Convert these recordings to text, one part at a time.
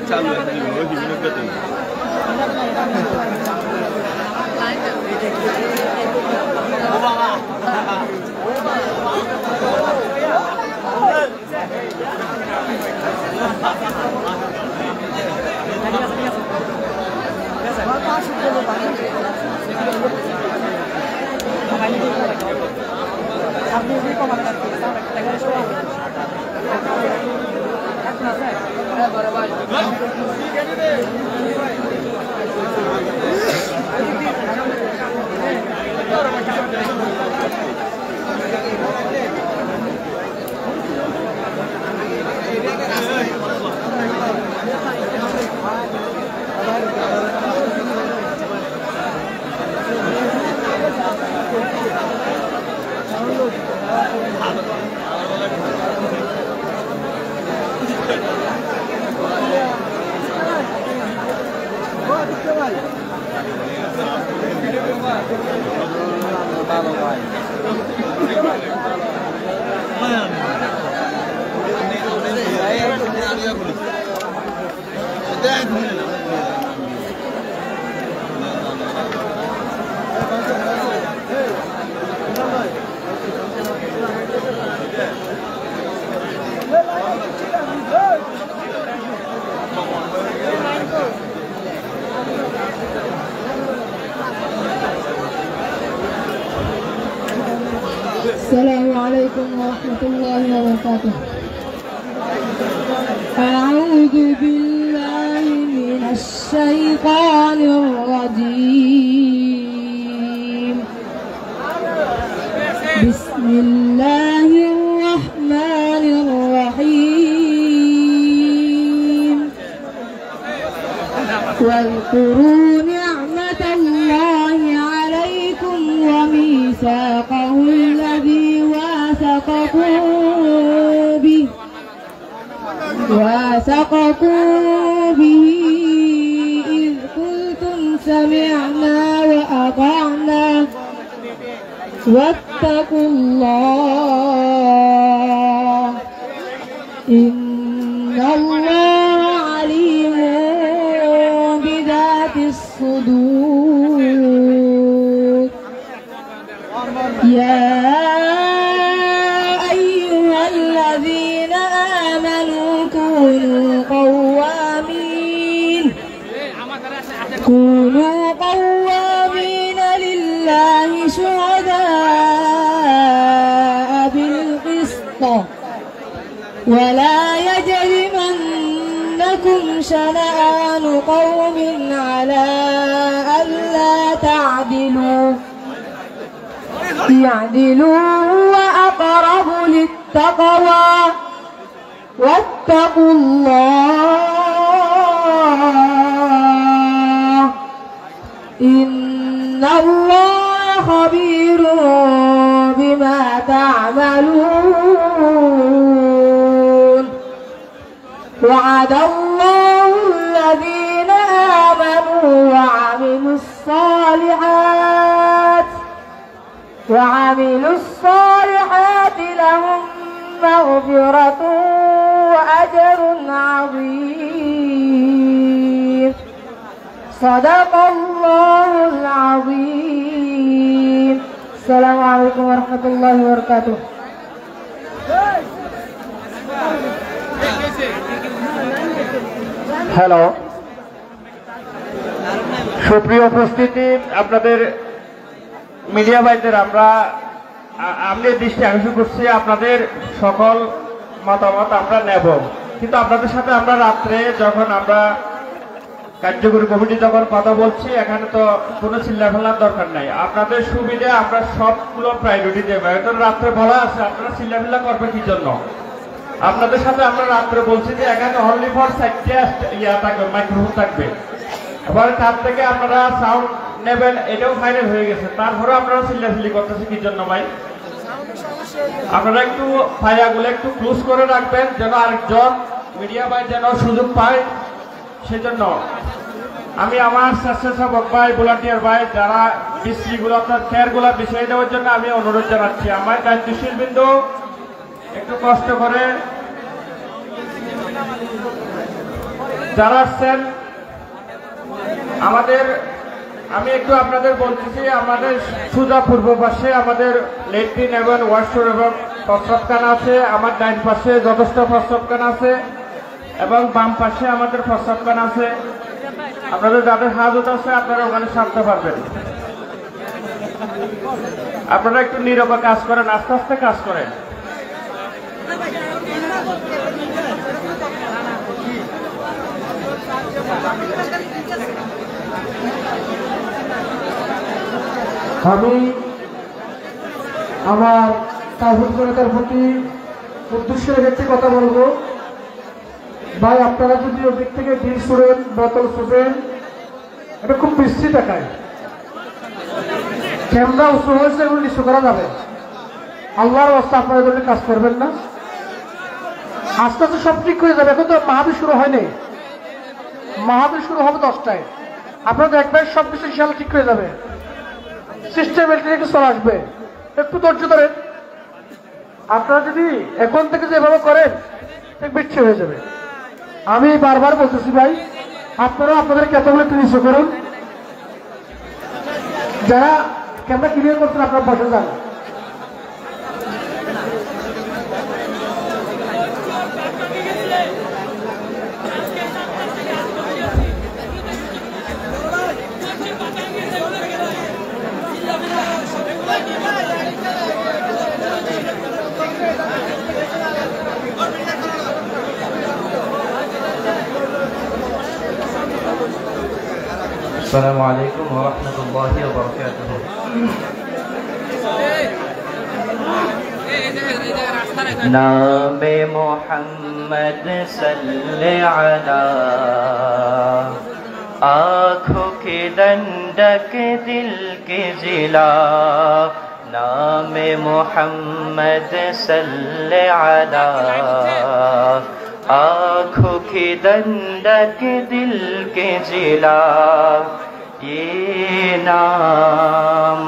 चालू है السلام عليكم ورحمة الله وبركاته. أعوذ بالله من الشيطان الرجيم. بسم الله الرحمن الرحيم. واذكروا نعمة الله عليكم وميثاقه الذي واثقكم به إذ قلتم سمعنا وأطعنا واتقوا الله إن الله عليم بذات الصدور. يا أيها الذين آمنوا كونوا قوامين لله شهداء بالقسط ولا يجرمنكم شنآن قوم على ألا تعدلوا اعدلوا هو أقرب للتقوى واتقوا الله إن الله خبير بما تعملون. وعد الله الذين آمنوا وعملوا الصالحات لهم مغفرة وأجر عظيم. صدق الله العظيم. السلام عليكم ورحمة الله وبركاته. হ্যালো, সুপ্রিয় উপস্থিতি, আপনাদের মিডিয়া ভাইদের আমি দৃষ্টি আকর্ষণ করছি। আপনাদের সকল মতামত আমরা নেব, কিন্তু আপনাদের সাথে আমরা রাত্রে যখন আমরা কার্যকরী কমিটি যখন কথা বলছি, এখানে তো কোনো চিল্লাফেলার দরকার নাই। আপনাদের সুবিধা আমরা সবগুলো প্রায়োরিটি দেবো। এখন রাত্রে বলা আছে আপনারা চিল্লাফেলা করবে কি জন্য? আপনাদের সাথে আমরা রাত্রে বলছি যে এখানে অনলি ফর 4টা ইয়া থাকবে, মাইক্রোফোন থাকবে। এবার তার থেকে আপনারা সাউন্ড নেবেন, এটাও ফাইনাল হয়ে গেছে। তারপরে আপনারা চিল্লাচিল্লি করতেছে কি জন্য ভাই? আপনারা একটু ফায়াগুলো একটু ক্লোজ করে রাখবেন যেন আরেকজন মিডিয়া ভাই যেন সুযোগ পায়। সেজন্য আমি আমার স্বেচ্ছাসেবক ভাই, ভলান্টিয়ার ভাই যারা বিশ্রীগুলো আপনার খেয়ারগুলো বিষয় দেওয়ার জন্য আমি অনুরোধ জানাচ্ছি। আমার দায়িত্বশীল বিন্দু একটু কষ্ট করে যারা আসছেন আমাদের, আমি একটু আপনাদের বলতেছি, আমাদের সুজা পূর্ব পাশে আমাদের লেট্রিন এবং ওয়াশরুম এবং প্রস্রাবখানা আছে। আমার ডাইন পাশে যথেষ্ট প্রস্রাবখানা আছে এবং বাম পাশে আমাদের প্রস্রাবখানা আছে। আপনাদের যাদের হাজত আছে আপনারা ওখানে সারতে পারবেন। আপনারা একটু নীরবে কাজ করেন, আস্তে আস্তে কাজ করেন। আমি আমার তাহিদ জনতার প্রতি উদ্দেশ্য রেখে কথা বলবো। ভাই আপনারা যদি ওদিক থেকে ডিল ছুড়েন, বোতল ছুড়বেন, এটা খুব বৃষ্টি দেখায়। ক্যামেরা উঁচু হয়েছে, এগুলো নিচু করা যাবে। আল্লাহর অবস্থা আপনারা যদি কাজ করবেন না, আস্তে আস্তে সব ঠিক হয়ে যাবে। এখন তো মাহফিল শুরু হয়নি, মাহফিল শুরু হবে 10টায়। আপনারা দেখবেন সব কিছু ইনশাআল্লাহ ঠিক হয়ে যাবে। সিস্টেম একটু চলে আসবে, একটু ধৈর্য ধরেন। আপনারা যদি এখন থেকে যেভাবে করেন ঠিক বিচ্ছিন্ন হয়ে যাবে। আমি বারবার বলতেছি ভাই, আপনারা আপনাদের ক্যাটাগুলো একটু নিচু করুন। যারা ক্যামেরা ক্লিয়ার করছেন আপনারা বসে যান। السلام عليكم ورحمة الله وبركاته. نام محمد صلی علی آنکھوں کی دندک دل کی ضلع. نام محمد صلی علی آنکھوں کی دندک دل کے ضلع. یہ نام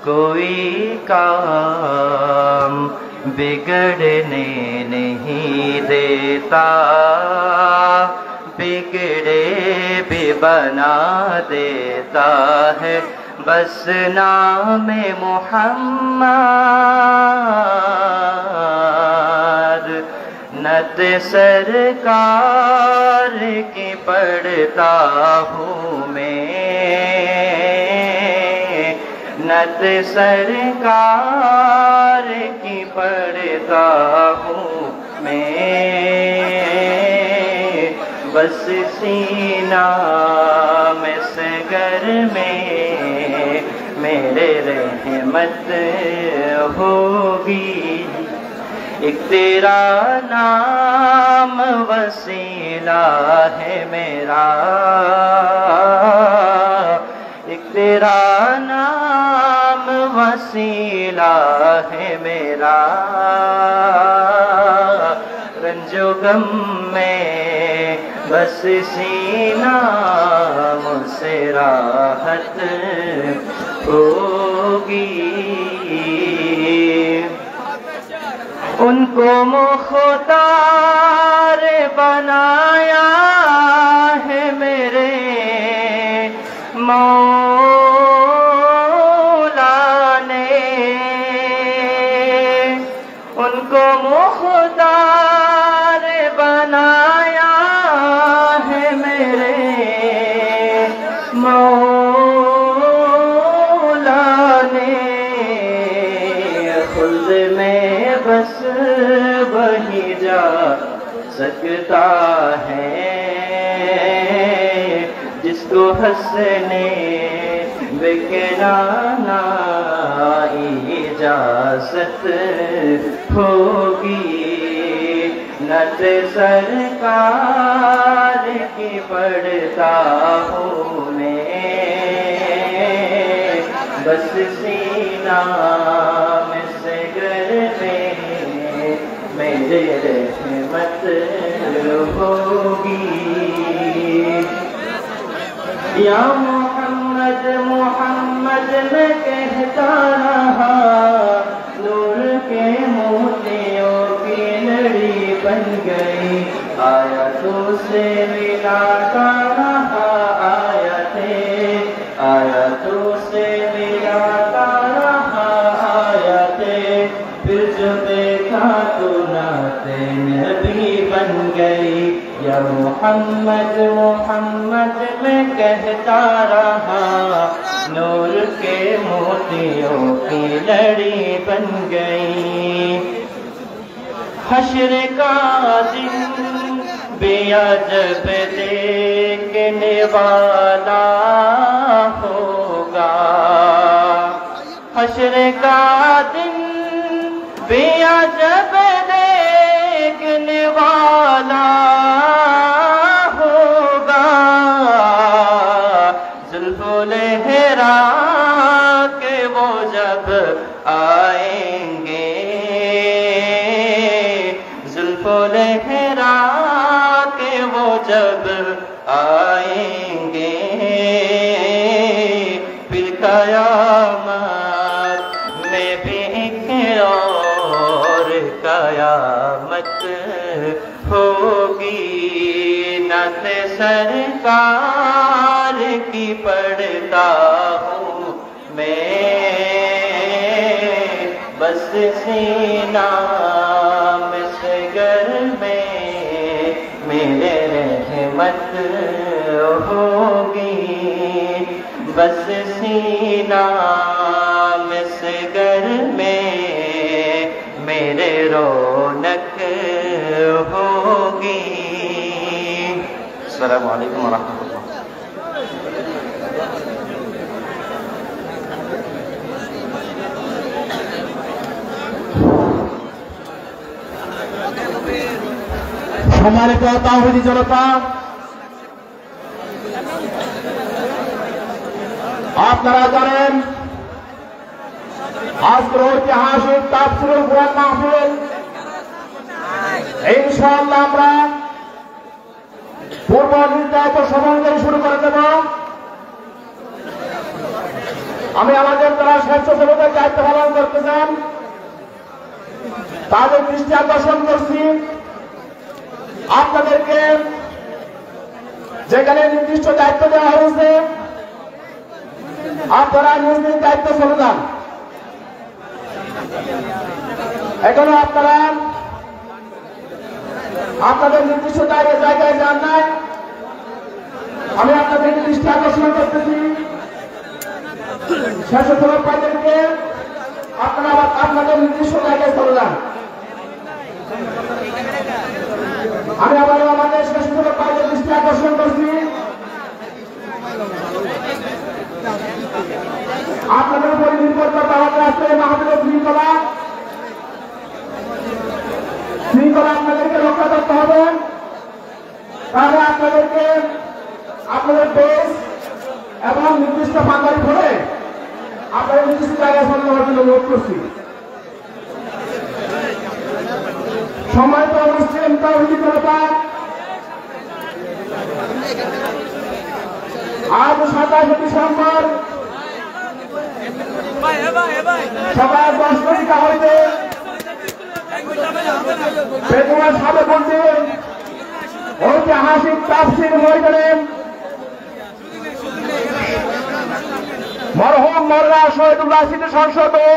کوئی کام بگڑنے نہیں دیتا, بگڑے بھی بنا دیتا ہے. بس نام محمد نعت سرکار کی پڑھتا ہوں میں, نعت سرکار کی پڑھتا ہوں میں. بس سینہ میں سگر میں میرے رحمت ہوگی. ایک تیرا نام وسیلہ ہے میرا, ایک تیرا نام وسیلہ ہے میرا. رنج و غم میں بس سینہ مجھ سے راحت ہوگی. ان کو مختار بنایا ہے میرے مولا نے, ان کو مختار بنایا ہے میرے مولا نے. خلد میں بس وہی جا سکتا ہے جس کو ہنسنے بکنانا اجازت ہوگی. नत सरकार की पढ़ता हूँ मैं, बस सीना में से घर में मेरे रहमत होगी। या मोहम्मद मोहम्मद मैं कहता रहा, नूर के मोतियों की लड़ी बन गई। आयतों से मिलाता रहा आयतों से मिलाता रहा आयतें, फिर जो देखा तो नाते नबी बन गई। या मोहम्मद मोहम्मद मैं कहता रहा, नूर के मोतियों की लड़ी बन गई। हश्र का दिन बिया जब देखने वाला होगा, हश्र का दिन बिया जब देखने वाला होगा। जुल्फ़ो लहरा के वो जब आएंगे, जुल्फ़ो लहरा के वो जब आएंगे, फिर कयामत में भी एक और कयामत होगी। नत सरकार की पढ़ता हूँ मैं, बस सीना में से घर में मेरे रहमत होगी। बस सीना में से घर में मेरे रौनक होगी। अस्सलामु अलैकुम व रहमतुल्लाह। সম্মানিত তাওহীদি জনতা, আপনারা জানেন আজকের ঐতিহাসিক তাফসীরুল কুরআন মাহফিল ইনশাআল্লাহ আমরা পূর্ব নির্ধারিত সময় অনুযায়ী শুরু করে দেব। আমি আমাদের যারা স্বেচ্ছাসেবকের দায়িত্ব পালন করতেছেন তাদের দৃষ্টি আকর্ষণ করছি, আপনাদেরকে যেখানে নির্দিষ্ট দায়িত্ব দেওয়া হয়েছে আপনারা নিজ নিজ দায়িত্ব চলে যান। এখনো আপনারা আপনাদের নির্দিষ্ট জায়গায় যান নাই, আমি আপনাদেরকে দৃষ্টি আকর্ষণ করতেছি। স্বেচ্ছাসেবক ভাইদেরকে আপনারা আপনাদের নির্দিষ্ট জায়গায় চলে যান। আমি আবারও আমাদের স্বেচ্ছাসেবক ভাইদের দৃষ্টি আকর্ষণ করছি, আপনাদের উপর নির্ভর করতে আমাদের আসলে মাহফিলের শৃঙ্খলা আপনাদেরকে রক্ষা করতে হবে। তাহলে আপনাদেরকে আপনাদের দেশ এবং নির্দিষ্ট বাঙালি ধরে আপনাদের নির্দিষ্ট জায়গায় চলে যাওয়ার জন্য অনুরোধ করছি। সম্মানিত মুসলিম তাওহীদি জনতা, আজ 27 ডিসেম্বর সকাল 10টা হইতে পেকুয়া সাবেক মন্দির ঐতিহাসিক তাফসীর ময়দানে মরহুম মোল্লা শহীদুল্লাহ স্মৃতি সংসদ ও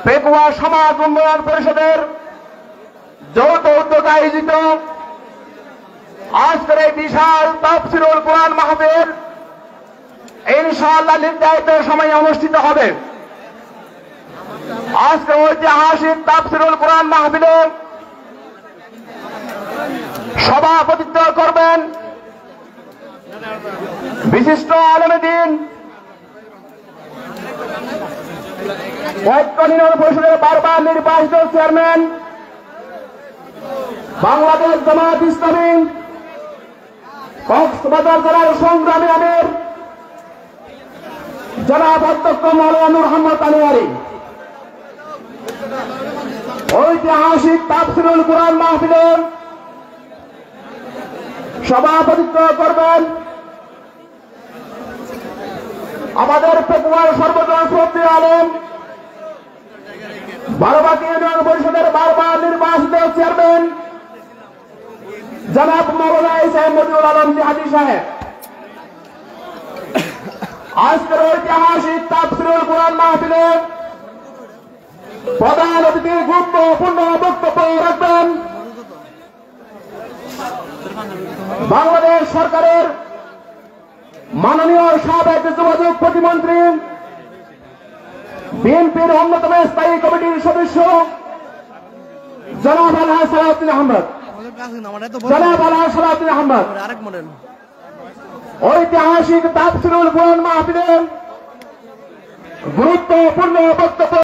পেকুয়া সমাজ উন্নয়ন পরিষদের যৌথ উদ্যোগে আয়োজিত আজকের এই বিশাল তাফসীরুল কুরআন মাহফিল ইনশাআল্লাহ নির্ধারিত সময়ে অনুষ্ঠিত হবে। আজকে ঐতিহাসিক তাফসীরুল কুরআন মাহফিলে সভাপতিত্ব করবেন বিশিষ্ট আলেমে দ্বীন ঐক্য নির্মাণ পরিষদের বারবার নির্বাচিত চেয়ারম্যান বাংলাদেশ জামায়াত ইসলামী কক্সবাজার জেলার সংগ্রামী আমির জনাব অধ্যক্ষ মাওলানা নূর মোহাম্মদ আনোয়ারী ঐতিহাসিক তাফসীরুল কুরআন মাহফিলের সভাপতিত্ব করবেন আমাদের পেকুয়ার সর্বজন শ্রদ্ধেয় আলেম বারবাকি ইউনিয়ন পরিষদের বারবার নির্বাচিত চেয়ারম্যান জনাব মাওলানা ইসা মতিউল আলম জিহাদি সাহেব। আজকের ঐতিহাসিক তাফসীরুল কুরআন মাহফিলে প্রধান অতিথির গুরুত্বপূর্ণ বক্তব্য রাখবেন বাংলাদেশ সরকারের মাননীয় সাবেক যোগাযোগ প্রতিমন্ত্রী, বিএনপির অন্যতম স্থায়ী কমিটির সদস্য জনাব আলহাজ সালাউদ্দিন আহমদ। জনাব আলহাজ সালাউদ্দিন আহমদ ঐতিহাসিক তাফসীরুল কুরআন মাহফিলে গুরুত্বপূর্ণ বক্তব্য